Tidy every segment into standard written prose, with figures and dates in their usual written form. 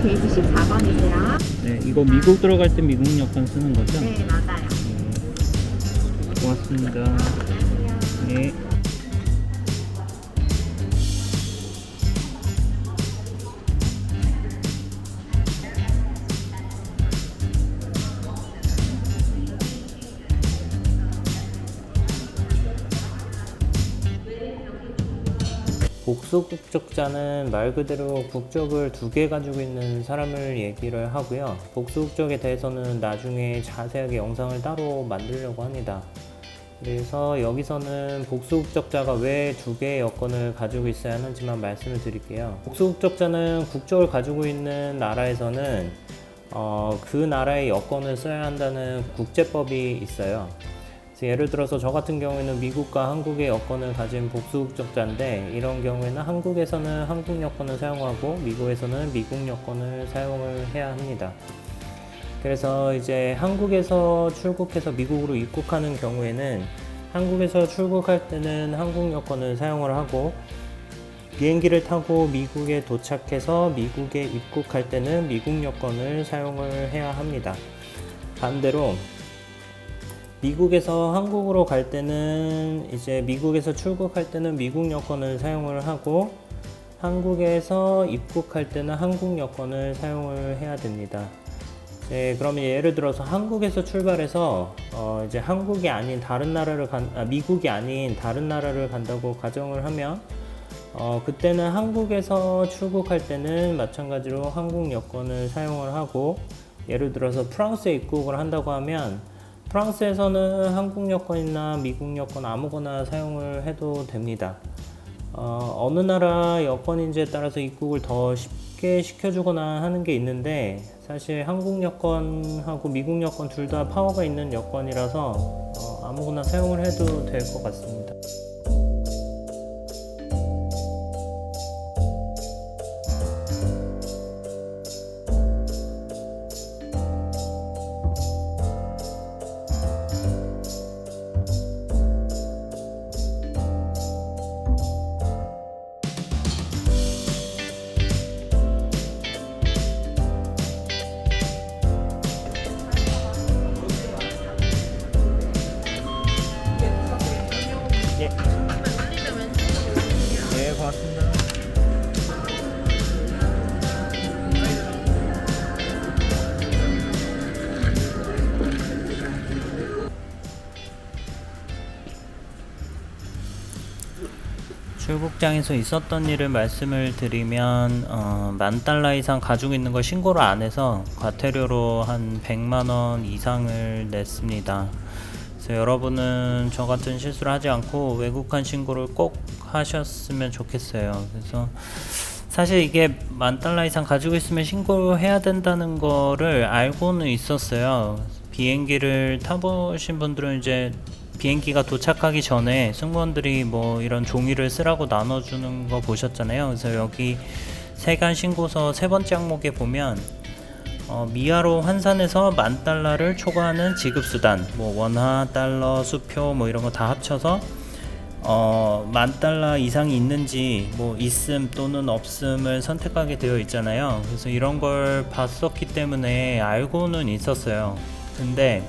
게이지 14번이세요. 네, 이거 미국 들어갈 때 미국 여권 쓰는 거죠? 네, 맞아요. 고맙습니다. 네. 복수 국적자는 말 그대로 국적을 2개 가지고 있는 사람을 얘기를 하고요. 복수 국적에 대해서는 나중에 자세하게 영상을 따로 만들려고 합니다. 그래서 여기서는 복수 국적자가 왜 2개의 여권을 가지고 있어야 하는지만 말씀을 드릴게요. 복수 국적자는 국적을 가지고 있는 나라에서는 그 나라의 여권을 써야 한다는 국제법이 있어요. 예를 들어서 저 같은 경우에는 미국과 한국의 여권을 가진 복수 국적자인데, 이런 경우에는 한국에서는 한국 여권을 사용하고 미국에서는 미국 여권을 사용을 해야 합니다. 그래서 이제 한국에서 출국해서 미국으로 입국하는 경우에는 한국에서 출국할 때는 한국 여권을 사용을 하고, 비행기를 타고 미국에 도착해서 미국에 입국할 때는 미국 여권을 사용을 해야 합니다. 반대로 미국에서 한국으로 갈 때는 이제 미국에서 출국할 때는 미국 여권을 사용을 하고, 한국에서 입국할 때는 한국 여권을 사용을 해야 됩니다. 그러면 예를 들어서 한국에서 출발해서 이제 한국이 아닌 다른 나라를 미국이 아닌 다른 나라를 간다고 가정을 하면, 그때는 한국에서 출국할 때는 마찬가지로 한국 여권을 사용을 하고, 예를 들어서 프랑스에 입국을 한다고 하면 프랑스에서는 한국 여권이나 미국 여권 아무거나 사용을 해도 됩니다. 어느 나라 여권인지에 따라서 입국을 더 쉽게 시켜주거나 하는 게 있는데, 사실 한국 여권하고 미국 여권 둘 다 파워가 있는 여권이라서 아무거나 사용을 해도 될 것 같습니다. 네, 고맙습니다. 출국장에서 있었던 일을 말씀을 드리면, $10,000 이상 가지고 있는 걸 신고를 안 해서 과태료로 한 100만원 이상을 냈습니다. 그래서 여러분은 저 같은 실수를 하지 않고 외국한 신고를 꼭 하셨으면 좋겠어요. 그래서 사실 이게 $10,000 이상 가지고 있으면 신고해야 된다는 거를 알고는 있었어요. 비행기를 타보신 분들은 이제 비행기가 도착하기 전에 승무원들이 뭐 이런 종이를 쓰라고 나눠주는 거 보셨잖아요. 그래서 여기 세관 신고서 3번째 항목에 보면 미화로 환산해서 $10,000를 초과하는 지급수단, 뭐 원화, 달러, 수표 뭐 이런 거 다 합쳐서 $10,000 이상이 있는지 뭐 있음 또는 없음을 선택하게 되어 있잖아요. 그래서 이런 걸 봤었기 때문에 알고는 있었어요. 근데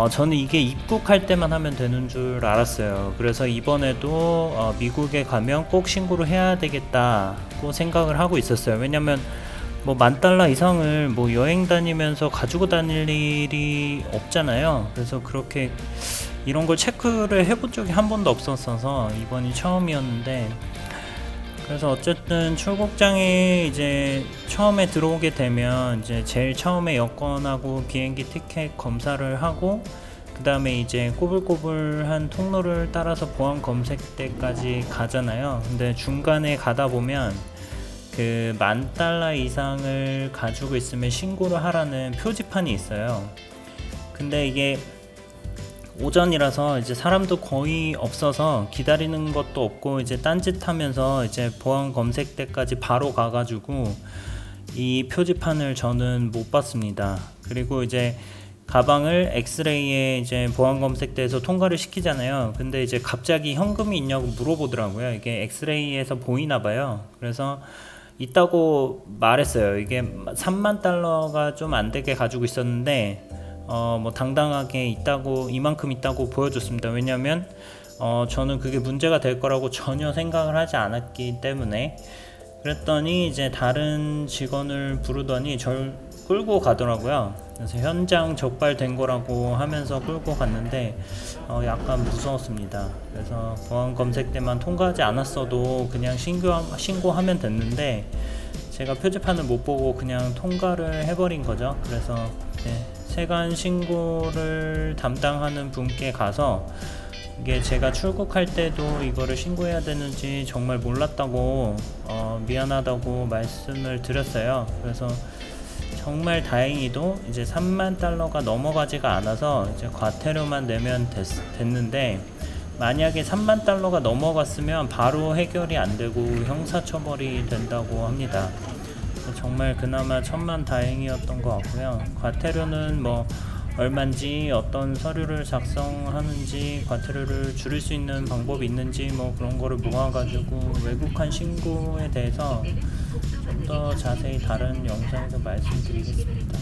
저는 이게 입국할 때만 하면 되는 줄 알았어요. 그래서 이번에도 미국에 가면 꼭 신고를 해야 되겠다고 생각을 하고 있었어요. 왜냐면 뭐 $10,000 이상을 뭐 여행 다니면서 가지고 다닐 일이 없잖아요. 그래서 그렇게 이런 걸 체크를 해본 적이 한 번도 없었어서 이번이 처음이었는데, 그래서 어쨌든 출국장에 이제 처음에 들어오게 되면 이제 제일 처음에 여권하고 비행기 티켓 검사를 하고, 그 다음에 이제 꼬불꼬불한 통로를 따라서 보안 검색대까지 가잖아요. 근데 중간에 가다 보면 그 $10,000 이상을 가지고 있으면 신고를 하라는 표지판이 있어요. 근데 이게 오전이라서 이제 사람도 거의 없어서 기다리는 것도 없고 이제 딴짓하면서 이제 보안 검색대까지 바로 가가지고 이 표지판을 저는 못 봤습니다. 그리고 이제 가방을 엑스레이에 이제 보안 검색대에서 통과를 시키잖아요. 근데 이제 갑자기 현금이 있냐고 물어보더라고요. 이게 엑스레이에서 보이나 봐요. 그래서 있다고 말했어요. 이게 3만 달러가 좀 안 되게 가지고 있었는데 뭐 당당하게 있다고, 이만큼 있다고 보여줬습니다. 왜냐면 저는 그게 문제가 될 거라고 전혀 생각을 하지 않았기 때문에. 그랬더니 이제 다른 직원을 부르더니 절 끌고 가더라고요. 그래서 현장 적발된 거라고 하면서 끌고 갔는데 약간 무서웠습니다. 그래서 보안 검색 때만 통과하지 않았어도 그냥 신고하면 됐는데 제가 표지판을 못 보고 그냥 통과를 해버린 거죠. 그래서 세관 신고를 담당하는 분께 가서 이게 제가 출국할 때도 이거를 신고해야 되는지 정말 몰랐다고 미안하다고 말씀을 드렸어요. 그래서 정말 다행히도 이제 3만 달러가 넘어가지가 않아서 이제 과태료만 내면 됐는데, 만약에 3만 달러가 넘어갔으면 바로 해결이 안 되고 형사처벌이 된다고 합니다. 정말 그나마 천만다행이었던 것 같고요. 과태료는 뭐 얼마인지, 어떤 서류를 작성하는지, 과태료를 줄일 수 있는 방법이 있는지 뭐 그런 거를 모아가지고 외국한 신고에 대해서 좀 더 자세히 다른 영상에서 말씀드리겠습니다.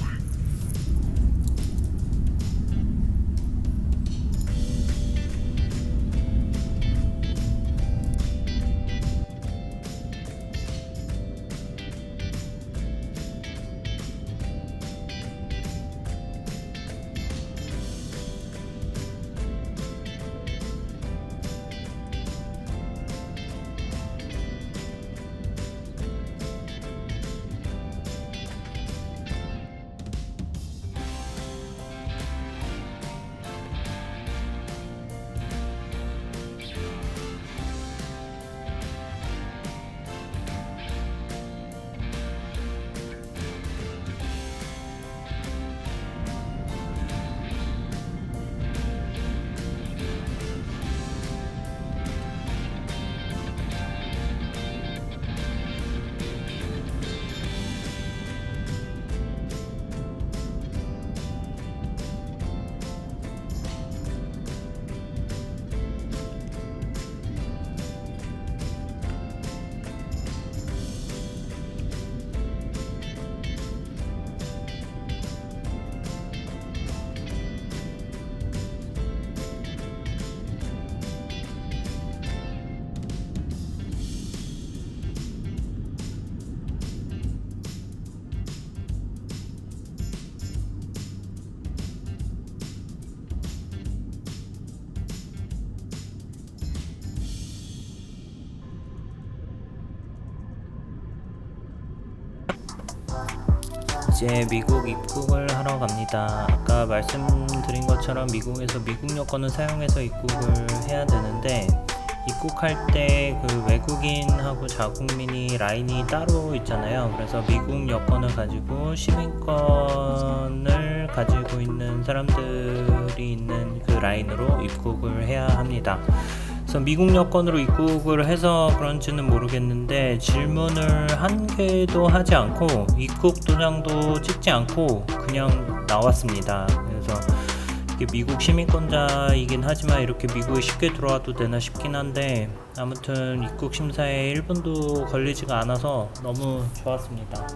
이제 미국 입국을 하러 갑니다. 아까 말씀드린 것처럼 미국에서 미국 여권을 사용해서 입국을 해야 되는데, 입국할 때 그 외국인하고 자국민이 라인이 따로 있잖아요. 그래서 미국 여권을 가지고 시민권을 가지고 있는 사람들이 있는 그 라인으로 입국을 해야 합니다. 그래서 미국 여권으로 입국을 해서 그런지는 모르겠는데, 질문을 한 개도 하지 않고 입국 도장도 찍지 않고 그냥 나왔습니다. 그래서 이게 미국 시민권자이긴 하지만 이렇게 미국에 쉽게 들어와도 되나 싶긴 한데, 아무튼 입국 심사에 1분도 걸리지가 않아서 너무 좋았습니다.